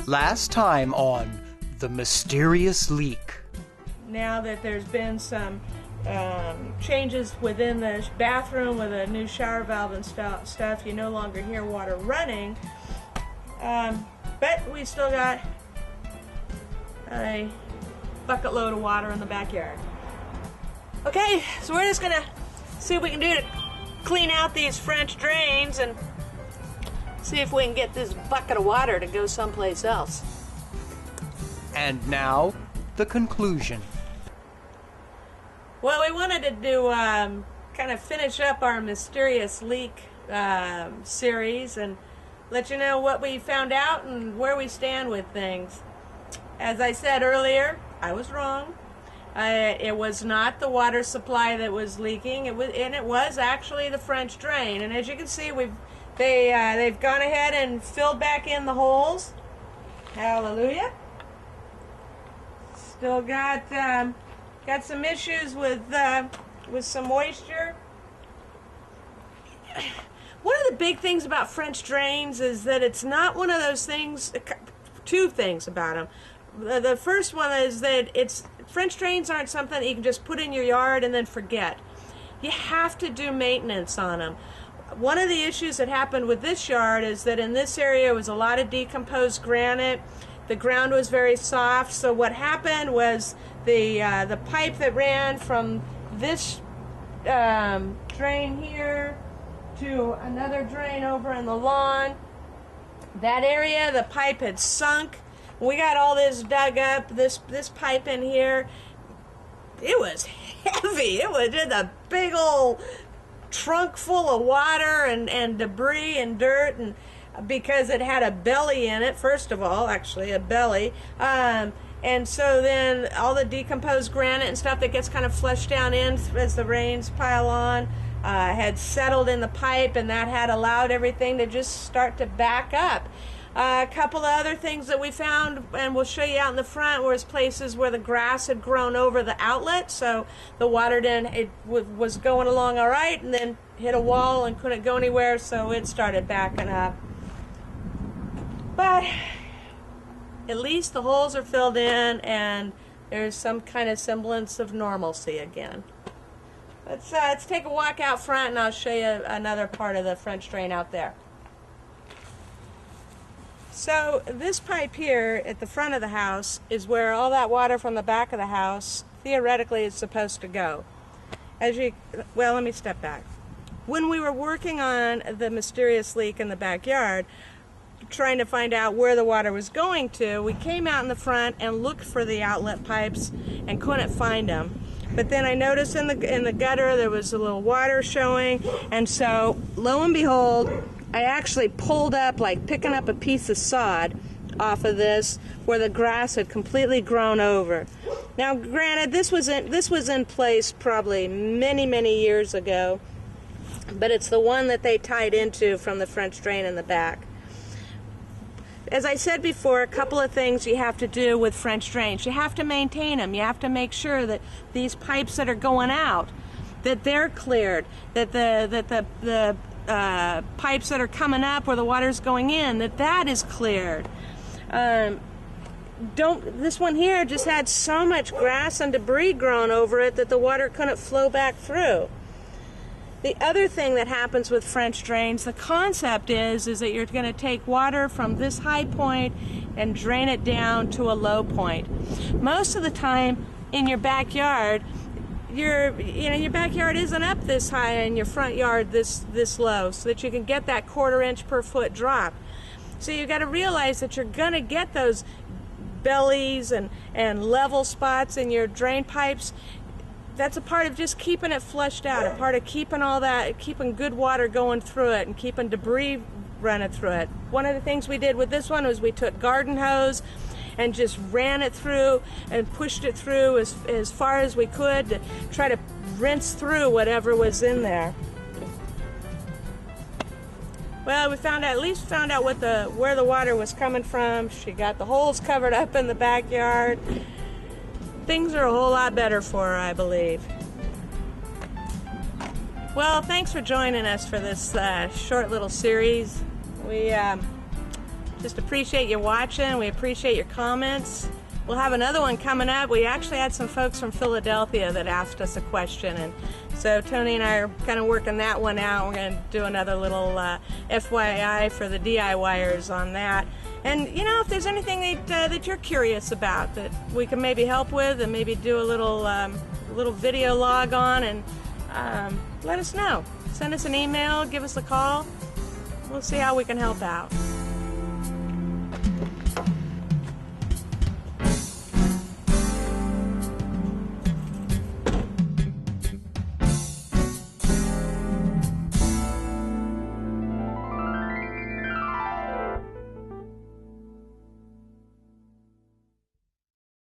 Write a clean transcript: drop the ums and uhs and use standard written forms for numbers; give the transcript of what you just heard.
Last time on The Mysterious Leak. Now that there's been some changes within the bathroom with a new shower valve and stuff, you no longer hear water running. But we still got a bucket load of water in the backyard. Okay, so we're just gonna see what we can do to clean out these French drains and see if we can get this bucket of water to go someplace else. And now, the conclusion. Well, we wanted to do kind of finish up our mysterious leak series and let you know what we found out and where we stand with things. As I said earlier, I was wrong. It was not the water supply that was leaking. It was actually the French drain. And as you can see, they've gone ahead and filled back in the holes. Hallelujah. Still got some issues with some moisture. One of the big things about French drains is that it's not one of those things. Two things about them. The first one is that French drains aren't something that you can just put in your yard and then forget. You have to do maintenance on them. One of the issues that happened with this yard is that in this area was a lot of decomposed granite. The ground was very soft, so what happened was the pipe that ran from this drain here to another drain over in the lawn, that area, the pipe had sunk. We got all this dug up, this pipe in here. It was heavy. It was just a big old trunk full of water and debris and dirt, and because it had a belly in it, first of all, actually a belly, and so then all the decomposed granite and stuff that gets kind of flushed down in as the rains pile on had settled in the pipe, and that had allowed everything to just start to back up. A couple of other things that we found, and we'll show you out in the front, was places where the grass had grown over the outlet, so the water was going along all right, and then hit a wall and couldn't go anywhere, so it started backing up. But at least the holes are filled in, and there's some kind of semblance of normalcy again. Let's take a walk out front, and I'll show you another part of the French drain out there. So this pipe here at the front of the house is where all that water from the back of the house theoretically is supposed to go. Well, let me step back. When we were working on the mysterious leak in the backyard, trying to find out where the water was going to, we came out in the front and looked for the outlet pipes and couldn't find them. But then I noticed in the gutter there was a little water showing, and so lo and behold, I actually pulled up, like picking up a piece of sod off of this where the grass had completely grown over. Now granted, this was in place probably many years ago, but it's the one that they tied into from the French drain in the back. As I said before, a couple of things you have to do with French drains. You have to maintain them. You have to make sure that these pipes that are going out, that they're cleared, that the pipes that are coming up where the water's going in, that is cleared. This one here just had so much grass and debris growing over it that the water couldn't flow back through. The other thing that happens with French drains, the concept is that you're going to take water from this high point and drain it down to a low point. Most of the time in your backyard, your backyard isn't up this high and your front yard this low, so that you can get that 1/4 inch per foot drop. So you've got to realize that you're going to get those bellies and level spots in your drain pipes. That's a part of just keeping it flushed out, a part of keeping keeping good water going through it and keeping debris running through it. One of the things we did with this one was we took garden hose and just ran it through and pushed it through as far as we could to try to rinse through whatever was in there. Well, we at least found out where the water was coming from. She got the holes covered up in the backyard. Things are a whole lot better for her, I believe. Well, thanks for joining us for this short little series. We just appreciate you watching. We appreciate your comments. We'll have another one coming up. We actually had some folks from Philadelphia that asked us a question, and so Tony and I are kind of working that one out. We're going to do another little FYI for the DIYers on that. And you know, if there's anything that you're curious about that we can maybe help with, and maybe do a little video log on, and let us know. Send us an email, give us a call. We'll see how we can help out.